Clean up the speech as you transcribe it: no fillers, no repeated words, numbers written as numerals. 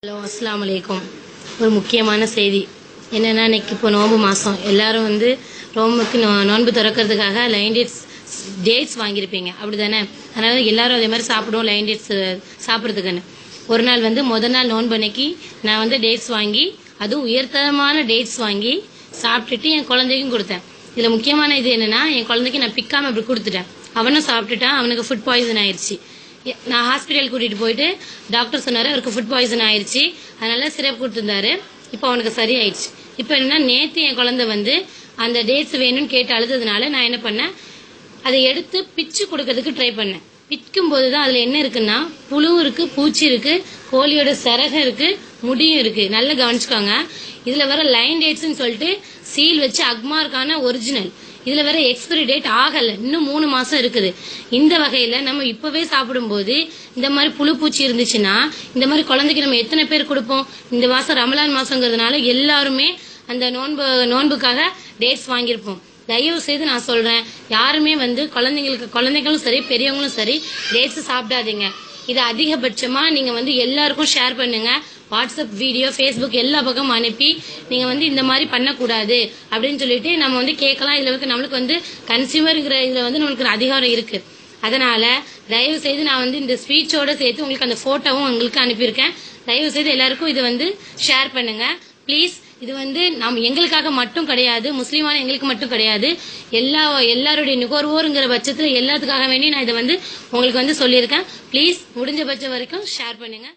Hello அஸ்ஸலாமு அலைக்கும். ஒரு முக்கியமான செய்தி என்னென்னா, இன்னைக்கு இப்போ நோன்பு மாதம் எல்லாரும் வந்து நோன்பு திறக்கிறதுக்காக லைன் டேட்ஸ் வாங்கியிருப்பீங்க, அப்படி தானே? அதனால எல்லாரும் அதே மாதிரி சாப்பிடுவோம், லைன் டேட்ஸ் சாப்பிட்றதுக்குன்னு. ஒரு நாள் வந்து முதல் நாள் நோன்பு அன்னைக்கு நான் வந்து டேட்ஸ் வாங்கி, அதுவும் உயர்தரமான டேட்ஸ் வாங்கி சாப்பிட்டுட்டு என் குழந்தைக்கும் கொடுத்தேன். இதில் முக்கியமான இது என்னென்னா, என் குழந்தைக்கு நான் பிக்காமல் அப்படி கொடுத்துட்டேன். அவனும் சாப்பிட்டுட்டான். அவனுக்கு ஃபுட் பாய்சன் ஆயிடுச்சு. நான் ஹாஸ்பிட்டல் கூட்டிட்டு போயிட்டு டாக்டர் சொன்னாரு அவருக்கு ஃபுட் பாய்சன் ஆயிடுச்சு, அதனால சிரப் கொடுத்துருந்தாரு. இப்போ அவனுக்கு சரியாயிடுச்சு. இப்போ என்னன்னா, நேற்று என் குழந்தை வந்து அந்த டேட்ஸ் வேணும்னு கேட்டு அழுததுனால நான் என்ன பண்ணேன், அதை எடுத்து பிச்சு கொடுக்கறதுக்கு ட்ரை பண்ணேன். பிக்கும் போதுதான் அதுல என்ன இருக்குன்னா, புழு இருக்கு, பூச்சி இருக்கு, கோழியோட சிறகம் இருக்கு, முடியும் இருக்கு. நல்லா கவனிச்சுக்கோங்க. இதுல வர லைன் டேட்ஸ் சொல்லிட்டு சீல் வச்சு அக்மார்க்கான ஒரிஜினல். இதுல வேற எக்ஸ்பைரி டேட் ஆகல, இன்னும் 3 மாசம் இருக்குது. இந்த வகையில நம்ம இப்பவே சாப்பிடும் போது இந்த மாதிரி புழு பூச்சி இருந்துச்சுன்னா, இந்த மாதிரி குழந்தைக்கு நம்ம எத்தனை பேர் கொடுப்போம்? இந்த மாசம் ரமலான் மாசங்கிறதுனால எல்லாருமே அந்த நோன்புக்காக டேட்ஸ் வாங்கியிருப்போம். தயவு செய்து நான் சொல்றேன், யாருமே வந்து குழந்தைங்களும் சரி பெரியவங்களும் சரி டேட்ஸ் சாப்பிடாதீங்க. இது அதிகபட்சமா நீங்க வந்து எல்லாருக்கும் ஷேர் பண்ணுங்க. வாட்ஸ்அப், வீடியோ, ஃபேஸ்புக் எல்லா பக்கமும் அனுப்பி நீங்க வந்து இந்த மாதிரி பண்ணக்கூடாது அப்படின்னு சொல்லிட்டு நம்ம வந்து கேட்கலாம். இதுல வந்து நம்மளுக்கு வந்து கன்சியூமர்ங்கிற இதுல வந்து நம்மளுக்கு அதிகாரம் இருக்கு. அதனால தயவு செய்து நான் வந்து இந்த ஸ்பீச்சோட சேர்த்து உங்களுக்கு அந்த போட்டோவும் உங்களுக்கு அனுப்பியிருக்கேன். தயவு செய்து எல்லாருக்கும் இதை வந்து ஷேர் பண்ணுங்க ப்ளீஸ். இது வந்து நம்ம எங்களுக்காக மட்டும் கிடையாது, முஸ்லீமான எங்களுக்கு மட்டும் கிடையாது, எல்லாருடைய நுகர்வோருங்கிற பட்சத்துல எல்லாத்துக்காக வேண்டி நான் இதை வந்து உங்களுக்கு வந்து சொல்லியிருக்கேன். ப்ளீஸ் முடிஞ்ச பட்சம் வரைக்கும் ஷேர் பண்ணுங்க.